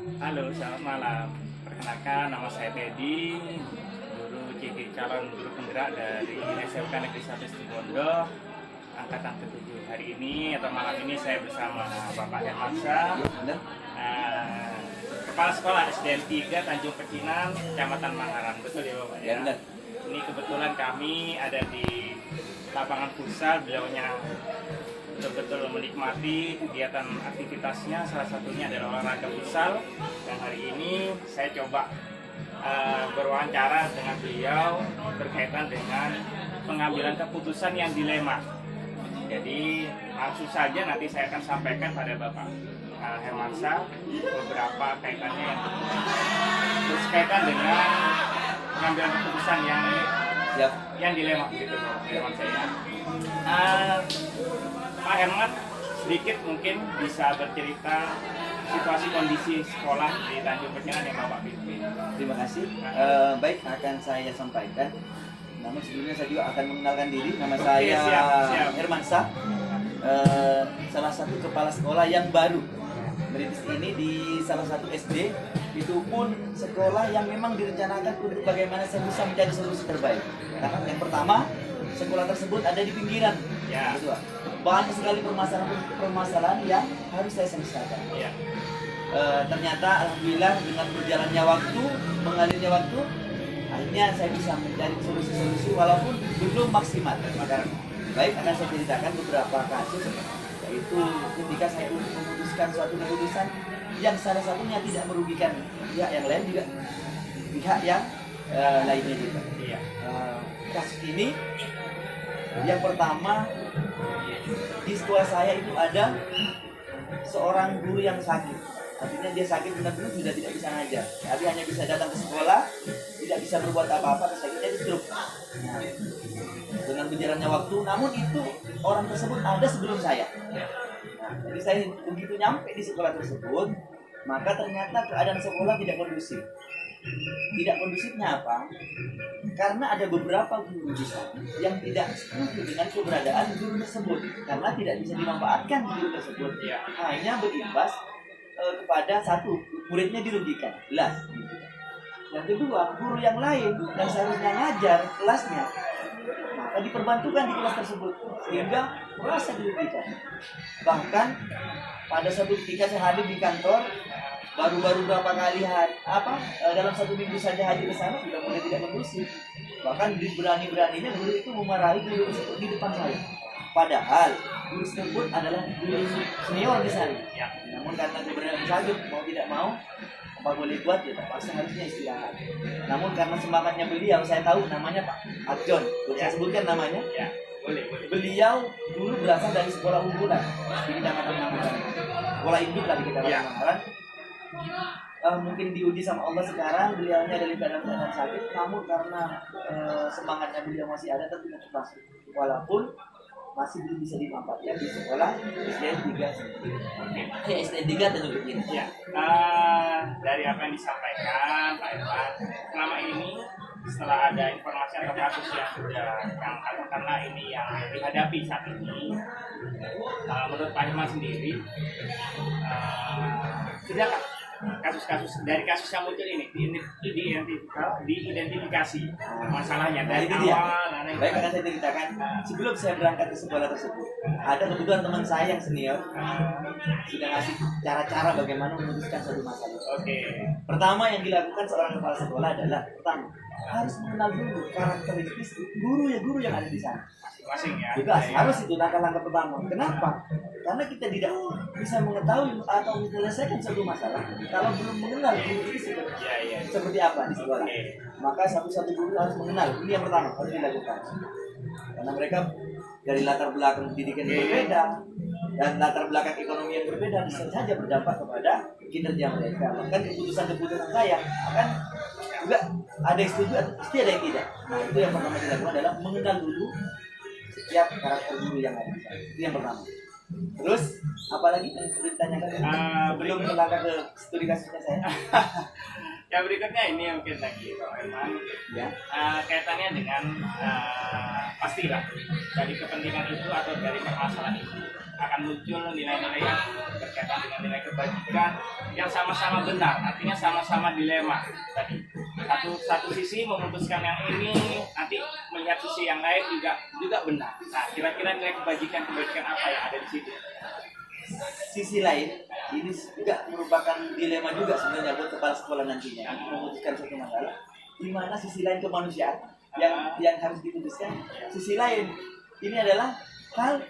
Halo, selamat malam. Perkenalkan, nama saya Teddy, guru calon guru penggerak dari SMK Negeri 1 Situbondo, angkatan ke-7. Hari ini atau malam ini saya bersama Bapak Hermansyah, Kepala Sekolah SDN 3 Tanjung Pecinan, Kecamatan Mangaran. Betul ya Bapak? Ya, benar. Ini kebetulan kami ada di lapangan futsal, beliaunya betul-betul menikmati kegiatan aktivitasnya, salah satunya adalah olahraga futsal. Dan hari ini saya coba berwawancara dengan beliau berkaitan dengan pengambilan keputusan yang dilema. Jadi langsung saja nanti saya akan sampaikan pada Bapak Hermansyah beberapa kaitannya yang berkaitan dengan pengambilan keputusan yang dilema gitu Bapak Hermansyah. Pak Herman, sedikit mungkin bisa bercerita situasi kondisi sekolah di Tanjung Pecinan yang Bapak pimpin. Terima kasih. Baik, akan saya sampaikan. Namun sebelumnya saya juga akan mengenalkan diri. Nama saya siap. Hermansyah, salah satu kepala sekolah yang baru merintis ini di salah satu SD. Itu pun sekolah yang memang direncanakan untuk bagaimana saya bisa menjadi solusi terbaik. Karena yang pertama, sekolah tersebut ada di pinggiran. Ya. Kedua, banyak sekali permasalahan yang harus saya selesaikan. Ya. Ternyata alhamdulillah dengan berjalannya waktu, mengalirnya waktu, akhirnya saya bisa mencari solusi-solusi walaupun belum maksimal. Maka baik, akan saya ceritakan beberapa kasus, yaitu ketika saya memutuskan suatu keputusan yang salah satunya tidak merugikan pihak yang lain, juga pihak yang lainnya juga. Iya. Kasus ini yang pertama, di sekolah saya itu ada seorang guru yang sakit. Artinya dia sakit benar-benar sudah tidak bisa ngajar. Tapi hanya bisa datang ke sekolah, tidak bisa berbuat apa-apa, terus akhirnya di stroke. Nah, dengan berjalannya waktu, namun itu orang tersebut ada sebelum saya. Nah, jadi saya begitu nyampe di sekolah tersebut, maka ternyata keadaan sekolah tidak kondusif. Tidak kondusifnya apa? Karena ada beberapa guru di sana yang tidak setuju dengan keberadaan guru tersebut, karena tidak bisa dimanfaatkan guru tersebut. Ya. Hanya berimbas kepada satu, muridnya dirugikan, jelas. Yang kedua, guru yang lain yang seharusnya ngajar kelasnya, maka diperbantukan di kelas tersebut sehingga merasa dirugikan. Bahkan pada suatu ketika saya hadir di kantor, baru-baru berapa kali dalam satu minggu saja hadir ke sana sudah mulai tidak kondusif. Bahkan berani-beraninya guru itu memarahi guru tersebut di depan saya. Padahal guru tersebut adalah guru senior di sana. Ya. Namun karena keberadaan sakit, mau tidak mau, apa boleh buat, ya terpaksa harusnya istirahat. Namun karena semangatnya beliau, saya tahu namanya Pak Adjon, saya sebutkan namanya. Ya. Boleh. Beliau dulu berasal dari sekolah unggulan di Kecamatan Mangaran. Sekolah induk lah di Kecamatan Mangaran. Mungkin diuji sama Allah sekarang beliaunya dari keadaan sakit, namun karena semangatnya beliau masih ada, tentu masuk walaupun masih belum bisa dimanfaatkan di sekolah SDN 3 sendiri. SDN 3 Tanjung Pecinan. Ya. Dari apa yang disampaikan Pak Irfan, selama ini setelah ada informasi atau kasus yang karena ini yang dihadapi saat ini, menurut Pak Irfan sendiri, sudahkah kasus-kasus dari kasus yang muncul ini diidentifikasi masalahnya dari awal? Baik, akan saya ceritakan. Sebelum saya berangkat ke sekolah tersebut, ada kebetulan teman saya yang senior sudah ngasih cara-cara bagaimana memutuskan suatu masalah. Oke. Pertama yang dilakukan seorang kepala sekolah adalah pertama harus mengenal dulu karakteristik guru yang ada di sana. Masing-masing ya. Juga harus itu langkah-langkah pertama. Kenapa? Karena kita tidak bisa mengetahui atau menyelesaikan suatu masalah kalau belum mengenal guru itu seperti apa di sekolah. Maka satu-satu guru harus mengenal. Ini yang pertama harus dilakukan. Karena mereka dari latar belakang pendidikan yang berbeda dan latar belakang ekonomi yang berbeda bisa saja berdampak kepada kinerja mereka. Bahkan keputusan-keputusan saya akan juga ada yang setuju, pasti ada yang tidak. Nah, itu yang pertama dilakukan adalah mengenal dulu setiap karakter guru yang ada. Itu yang pertama. Terus apalagi yang perlu ditanyakan? Belum melangkah ke studi kasusnya saya. Yang berikutnya ini mungkin lagi Pak Herman, Ya. Kaitannya dengan pastilah dari kepentingan itu atau dari permasalahan itu akan muncul nilai-nilai yang berkaitan dengan nilai kebajikan yang sama-sama benar, artinya sama-sama dilema tadi. Satu sisi memutuskan yang ini, nanti melihat sisi yang lain juga benar. Nah, kira-kira nilai kebajikan apa yang ada di situ? Sisi lain ini juga merupakan dilema juga sebenarnya buat kepala sekolah nantinya untuk memutuskan suatu masalah, di mana sisi lain kemanusiaan yang harus diputuskan. Sisi lain ini adalah hal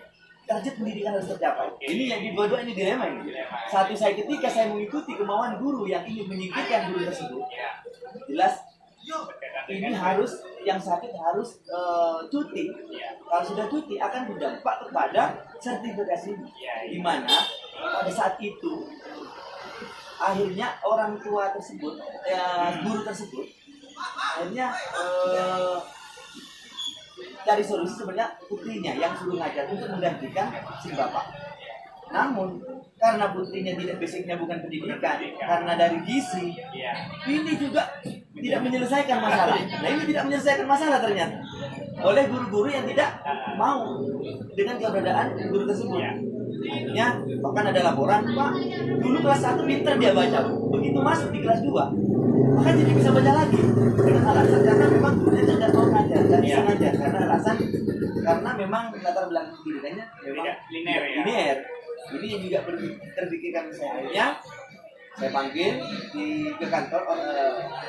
target pendidikan harus tercapai. Ini yang dua-dua ini dilema ini. Satu, ketika saya mengikuti kemauan guru yang ingin menyingkirkan guru tersebut, jelas ini harus yang sakit harus cuti. Kalau sudah cuti akan berdampak kepada sertifikasi, di mana pada saat itu akhirnya orang tua tersebut, guru tersebut akhirnya cari solusi sebenarnya putrinya yang suruh ngajar untuk menggantikan si bapak. Namun karena putrinya tidak basicnya bukan pendidikan, karena dari gizi, ini juga tidak menyelesaikan masalah. Nah, ini tidak menyelesaikan masalah ternyata oleh guru-guru yang tidak mau dengan keberadaan guru tersebut. Akhirnya bahkan ada laporan, Pak, dulu kelas 1 pintar dia baca, begitu masuk di kelas 2 maka jadi bisa baca lagi dengan alasan karena memang gurunya tidak mau ngajar, tidak bisa ngajar karena memang latar belakang pendidikannya memang linear. Ini yang juga terpikirkan saya. Akhirnya saya panggil ke kantor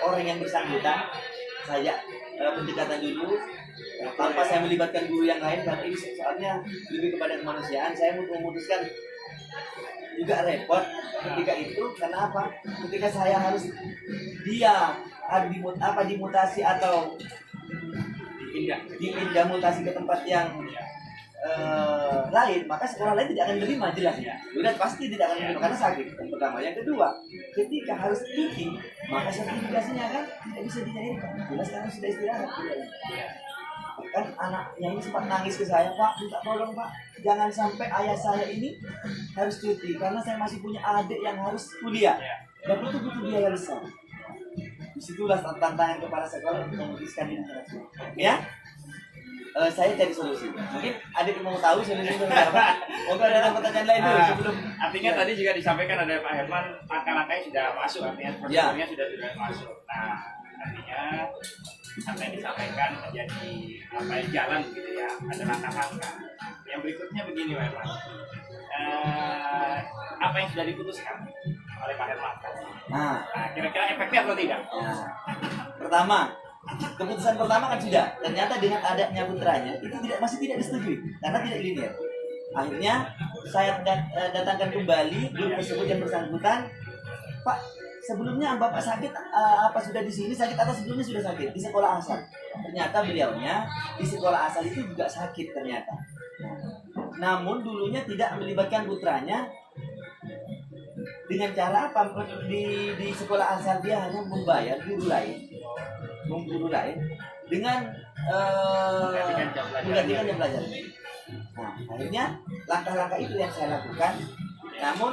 orang yang bersangkutan, saya pendekatan dulu tanpa saya melibatkan guru yang lain karena ini soalnya lebih kepada kemanusiaan. Saya memutuskan juga repot ketika itu karena apa? Ketika saya harus dia dimutasi atau dipindah mutasi ke tempat yang lain, maka sekolah lain tidak akan menerima jelas. Udah pasti tidak akan menerima karena sakit. Yang pertama, yang kedua, ketika harus cuti, maka sertifikasinya kan tidak bisa dicairkan. Jelas karena sudah istirahat. Kan anaknya ini sempat nangis ke saya, Pak, minta tolong Pak, jangan sampai ayah saya ini harus cuti karena saya masih punya adik yang harus kuliah dan itu butuh biaya besar. Disitulah tantangan kepala sekolah untuk memutuskan ini. Ya, saya cari solusi. Mungkin adik mau tahu solusinya apa? Mungkin ada pertanyaan lain dulu sebelum. Artinya tadi juga disampaikan ada Pak Herman, langkah-langkahnya sudah masuk, artinya prosedurnya sudah masuk. Nah, artinya apa yang disampaikan menjadi jalan gitu ya, ada langkah-langkah. Yang berikutnya begini Pak Herman, apa yang sudah diputuskan oleh Pak Herman? Nah, kira-kira efektif atau tidak? Nah, pertama, keputusan pertama kan sudah, ternyata dengan adanya putranya itu masih tidak disetujui karena tidak linear. Akhirnya saya datangkan kembali guru tersebut yang bersangkutan, Pak, sebelumnya Bapak sakit apa sudah di sini sakit atau sebelumnya sudah sakit di sekolah asal? Ternyata beliaunya di sekolah asal itu juga sakit ternyata. Namun dulunya tidak melibatkan putranya. Dengan cara apa? Di sekolah asal dia hanya membayar guru lain dengan menggantikan jam belajar. Nah, akhirnya langkah-langkah itu yang saya lakukan. Namun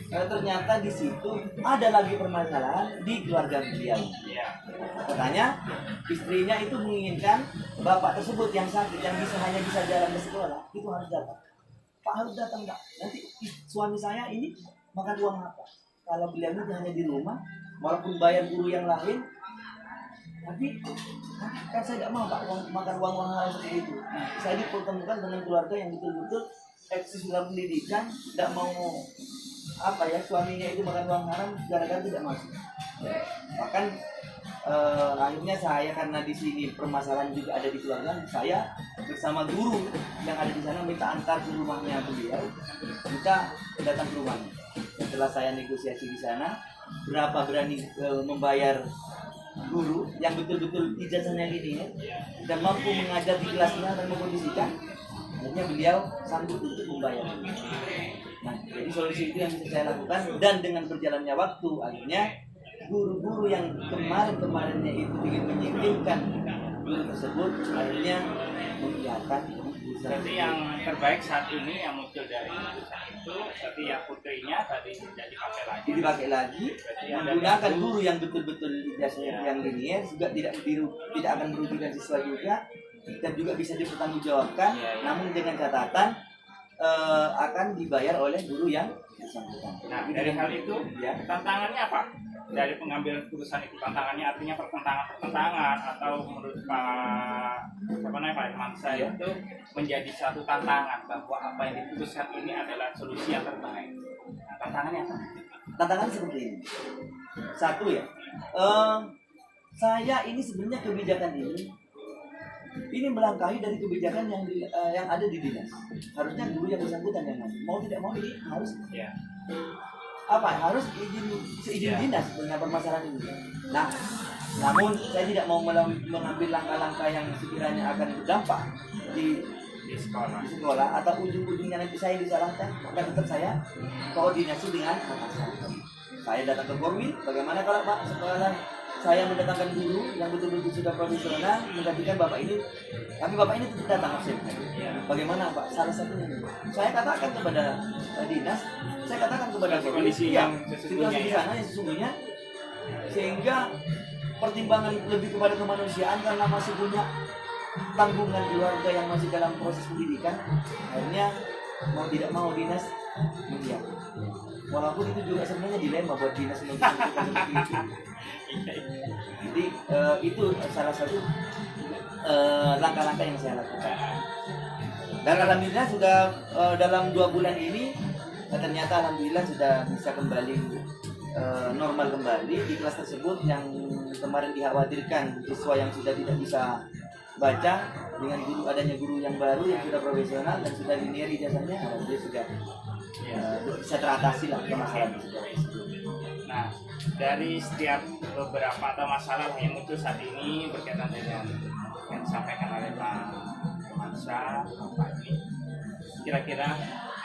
ternyata di situ ada lagi permasalahan di keluarga beliau. Katanya istrinya itu menginginkan bapak tersebut yang sakit, yang hanya bisa jalan ke sekolah, itu harus datang. Pak harus datang, Pak. Nanti suami saya ini makan uang apa? Kalau beliau itu hanya di rumah, walaupun bayar guru yang lain, tapi kan saya tidak mau Pak makan uang hal seperti itu. Nah, saya dipertemukan dengan keluarga yang betul-betul eksis dalam pendidikan, tidak mau suaminya itu makan uang haram gara-gara tidak masuk. Bahkan akhirnya saya karena di sini permasalahan juga ada di keluarga, saya bersama guru yang ada di sana minta antar ke rumahnya beliau, kita datang ke rumahnya. Setelah saya negosiasi di sana, berapa berani membayar guru yang betul-betul ijazahnya linear dan mampu mengajar di kelasnya dan mengkondisikan, akhirnya beliau sanggup untuk membayar. Nah, jadi solusi itu yang bisa saya lakukan, dan dengan berjalannya waktu akhirnya guru-guru yang kemarin-kemarinnya itu ingin menyingkirkan guru tersebut akhirnya mengiyakan. Berarti yang terbaik saat ini yang muncul dari keputusan itu, seperti yang putrinya tadi tidak dipakai lagi, menggunakan guru yang betul-betul ijazahnya yang linear juga tidak akan merugikan siswa juga dan juga bisa dipertanggungjawabkan. Namun dengan catatan akan dibayar oleh guru yang bersangkutan. Nah, dari hal itu, Ya. tantangannya apa? Dari pengambilan keputusan itu, tantangannya artinya pertentangan atau menurut Pak Irmansyah Ya. itu menjadi satu tantangan bahwa apa yang diputuskan ini adalah solusi yang terbaik. Nah, tantangannya apa? Tantangan seperti ini. Satu ya, saya ini sebenarnya kebijakan ini melangkahi dari kebijakan yang ada di dinas. Harusnya guru yang bersangkutan yang mau tidak mau ini harus Ya. harus seizin dinas dengan permasalahan ini. Nah, namun saya tidak mau mengambil langkah-langkah yang sekiranya akan berdampak di sekolah atau ujung-ujungnya nanti saya disalahkan, maka tetap saya koordinasi dengan atasan. Saya datang ke Korwil, bagaimana kalau Pak sekolah saya mendatangkan guru yang betul-betul sudah profesional menggantikan Bapak ini, tapi Bapak ini tetap datang absen. Bagaimana Pak? Salah satunya saya katakan kepada dinas, saya katakan kepada kondisi yang sesungguhnya situasi di sana yang sesungguhnya, sehingga pertimbangan lebih kepada kemanusiaan karena masih punya tanggungan keluarga yang masih dalam proses pendidikan, akhirnya mau tidak mau dinas mengiyakan. Walaupun itu juga sebenarnya dilema buat dinas menentukan seperti itu. Jadi itu salah satu langkah-langkah yang saya lakukan. Dan alhamdulillah sudah dalam 2 bulan ini ternyata alhamdulillah sudah bisa kembali normal kembali di kelas tersebut yang kemarin dikhawatirkan siswa yang sudah tidak bisa baca dengan adanya guru yang baru yang sudah profesional dan sudah linear ijazahnya, dia sudah bisa teratasi lah permasalahan itu. Nah, dari setiap beberapa atau masalah yang muncul saat ini berkaitan dengan yang disampaikan oleh Pak Irmansyah, Pak ini, kira-kira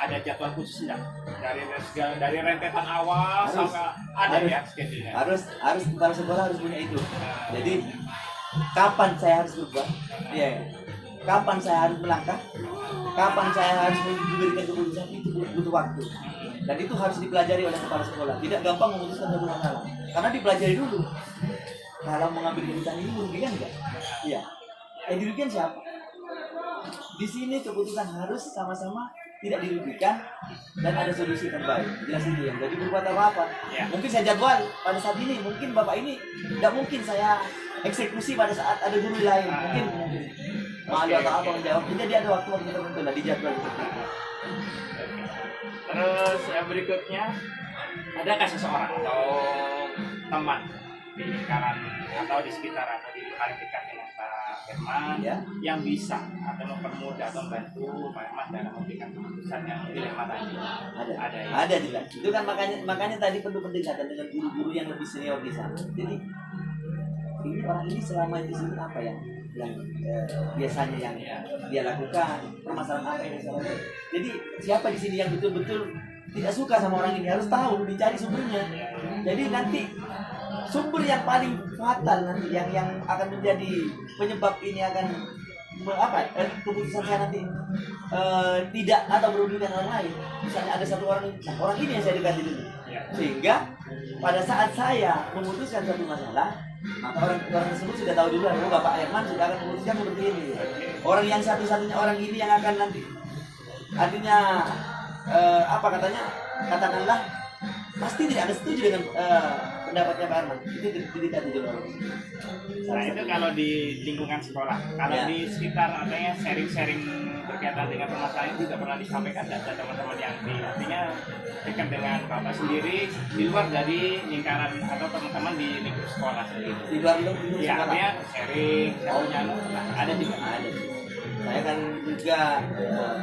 ada jadwal khusus nggak dari rentetan awal sampai ada ya schedule-nya? Harus kepala sekolah harus punya itu. Jadi kapan saya harus berbuat? Iya. Kapan saya harus melangkah? Kapan saya harus memberikan keputusan itu butuh waktu. Dan itu harus dipelajari oleh kepala sekolah. Tidak gampang memutuskan satu masalah. Karena dipelajari dulu. Kalau mengambil keputusan ini merugikan enggak? Iya. Yang dirugikan siapa? Di sini keputusan harus sama-sama tidak dirugikan dan ada solusi terbaik. Jelas itu yang. Jadi berbuat apa-apa. Ya. Mungkin saya jadwal pada saat ini. Mungkin Bapak ini tidak mungkin saya eksekusi pada saat ada guru lain. Mungkin malu atau apa menjawab. Jadi ada waktu tertentu lah di jadwal seperti itu. Terus berikutnya, adakah seseorang atau teman di lingkaran atau di sekitar atau di paling dekat dengan Pak Irman yang bisa atau mempermudah atau membantu Pak Irman dalam memberikan keputusan yang dilema tadi? Ada ya? Ada jelas. Itu kan makanya tadi perlu pendekatan dengan guru-guru yang lebih senior di sana. Jadi ini orang ini selama di sini apa yang biasanya yang dia lakukan, permasalahan apa yang dia lakukan. Jadi siapa di sini yang betul-betul tidak suka sama orang ini harus tahu, dicari sumbernya. Jadi nanti sumber yang paling fatal nanti yang akan menjadi penyebab ini akan keputusan saya nanti tidak atau merugikan orang lain. Misalnya ada satu orang ini yang saya dekati dulu, sehingga pada saat saya memutuskan suatu masalah, maka orang tersebut sudah tahu dulu bahwa Bapak Irman sudah akan memutuskan seperti ini. Orang yang satu-satunya orang ini yang akan nanti artinya katakanlah pasti tidak akan setuju dengan pendapatnya Pak Irman. Itu didekati dulu. Nah itu kalau di lingkungan sekolah, kalau di sekitar artinya sharing-sharing berkaitan dengan permasalahan itu juga pernah disampaikan dari teman-teman yang artinya dekat dengan Bapak sendiri di luar dari lingkaran atau teman-teman di lingkup sekolah sendiri. Di luar lingkup ya, sekolah. artinya sharing, ada juga. Ada. Saya kan juga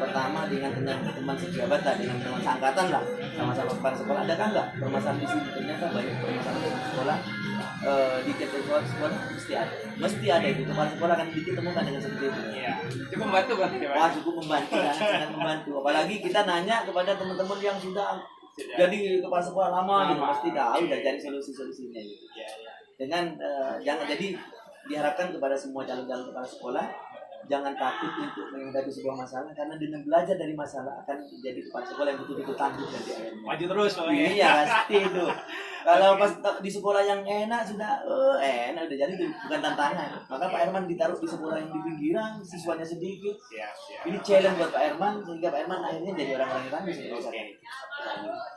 pertama dengan teman sejabat lah, dengan teman seangkatan lah, sama-sama kepala sekolah. Adakah enggak permasalahan di sini? Ternyata banyak permasalahan di sekolah. Di tiap sekolah mesti ada itu. Kepala sekolah kan ditemukan dengan seperti itu. Iya. Cukup membantu kan? Wah, cukup membantu, sangat membantu. Apalagi kita nanya kepada teman-teman yang sudah jadi kepala sekolah lama gitu, pasti tahu dan cari solusi-solusinya gitu. Dengan jangan jadi diharapkan kepada semua calon-calon kepala sekolah jangan takut untuk menghadapi sebuah masalah, karena dengan belajar dari masalah akan menjadi kepala sekolah yang betul-betul tangguh nanti akhirnya. Maju terus pokoknya. Iya pasti itu. Kalau pas di sekolah yang enak sudah enak udah jadi itu bukan tantangan. Maka Pak Herman ditaruh di sekolah yang di pinggiran, siswanya sedikit. Siap, siap. Ini challenge buat Pak Herman sehingga Pak Herman akhirnya jadi orang-orang yang tangguh seperti Oke. saya.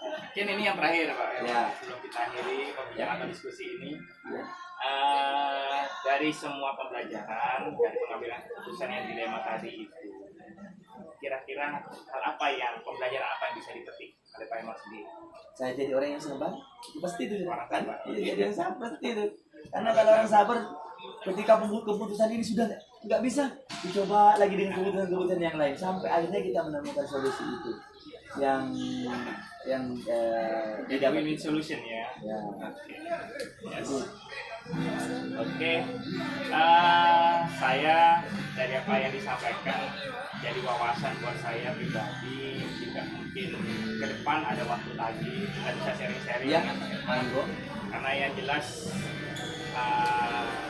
Mungkin ini yang terakhir Pak. Ya. Sebelum kita akhiri pembicaraan atau diskusi ini, Ya. dari semua pembelajaran, dari pengambilan keputusan yang dilema tadi itu, kira-kira hal apa yang pembelajaran apa yang bisa dipetik oleh Pak Herman sendiri? Saya jadi orang yang sabar, itu pasti itu Orang kan? sabar. Iya, jadi yang sabar pasti itu. Karena kalau orang sabar, ketika keputusan ini sudah nggak bisa, dicoba lagi dengan keputusan-keputusan yang lain sampai akhirnya kita menemukan solusi itu yang Jadi win-win solution ya. ya. Yes. Oke, saya dari apa yang disampaikan jadi wawasan buat saya pribadi, juga mungkin ke depan ada waktu lagi kita bisa sharing-sharing Ya, dengan Pak Herman. monggo. Karena yang jelas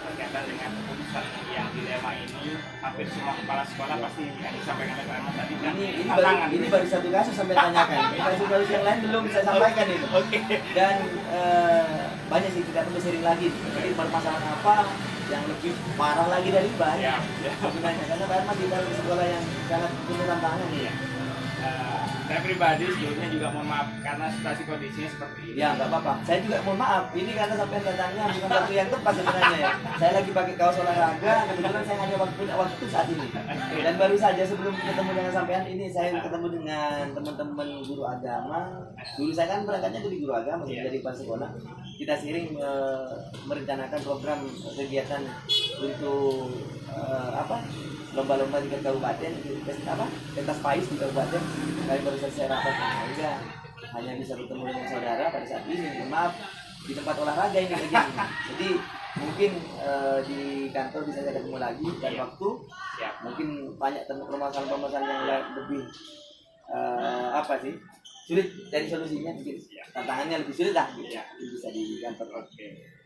berkaitan dengan keputusan yang dilema ini, hampir semua kepala sekolah pasti yang disampaikan oleh Pak Herman tadi kan tantangan. Ini baru satu kasus sampai tanyakan. Kasus-kasus yang lain belum saya sampaikan itu. Oke. Dan banyak sih kita perlu sharing lagi. Jadi permasalahan apa yang lebih parah lagi dari banyak. Ya. Sebenarnya karena Pak Herman ditaruh di sekolah yang sangat penuh tantangan ya. Saya pribadi sebelumnya juga mohon maaf karena situasi kondisinya seperti ini. Ya nggak apa-apa. Saya juga mohon maaf. Ini karena sampai datangnya bukan waktu yang tepat sebenarnya ya. Saya lagi pakai kaos olahraga. Kebetulan saya hanya punya waktu saat ini. Dan baru saja sebelum ketemu dengan sampean ini saya ketemu dengan teman-teman guru agama. Dulu saya kan berangkatnya dari guru agama, dari kepala sekolah. Kita sering merencanakan program kegiatan untuk lomba-lomba di kabupaten, pentas pais di kabupaten. Kali baru selesai rapat, hanya bisa bertemu dengan saudara pada saat ini. Maaf di tempat olahraga ini kegiatan. Jadi mungkin di kantor bisa saya ketemu lagi dan waktu. Mungkin banyak permasalahan-permasalahan yang lebih sulit dari solusinya, mungkin tantangannya lebih sulit lah. Bisa di kantor. Oke.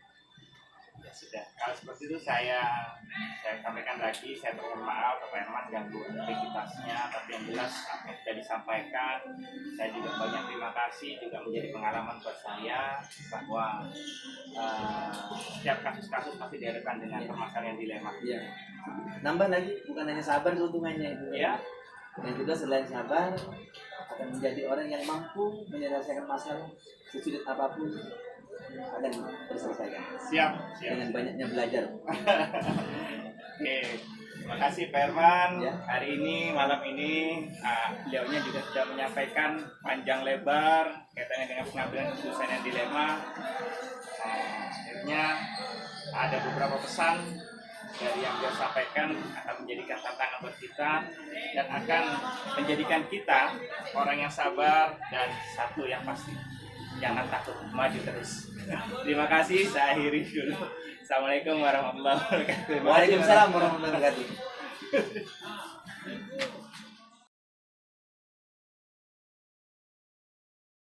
Ya sudah, kalau seperti itu saya sampaikan lagi, saya mohon maaf Pak Herman ganggu aktivitasnya, tapi yang jelas apa yang sudah disampaikan, saya juga banyak terima kasih, juga menjadi pengalaman buat saya bahwa setiap kasus-kasus pasti dihadapkan dengan permasalahan dilema. Iya. Nambah lagi, bukan hanya sabar keuntungannya itu. Ya. Dan juga selain sabar akan menjadi orang yang mampu menyelesaikan masalah sesulit apapun akan terselesaikan. Siap. Dengan banyaknya belajar. Oke, terima kasih Pak Herman. Ya. Hari ini, malam ini, beliaunya juga sudah menyampaikan panjang lebar kaitannya dengan pengambilan keputusan yang dilema. Akhirnya ada beberapa pesan dari yang beliau sampaikan akan menjadikan tantangan buat kita dan akan menjadikan kita orang yang sabar dan satu yang pasti, jangan takut, maju terus. Terima kasih, saya akhiri dulu. Assalamualaikum warahmatullahi wabarakatuh. Waalaikumsalam warahmatullahi wabarakatuh.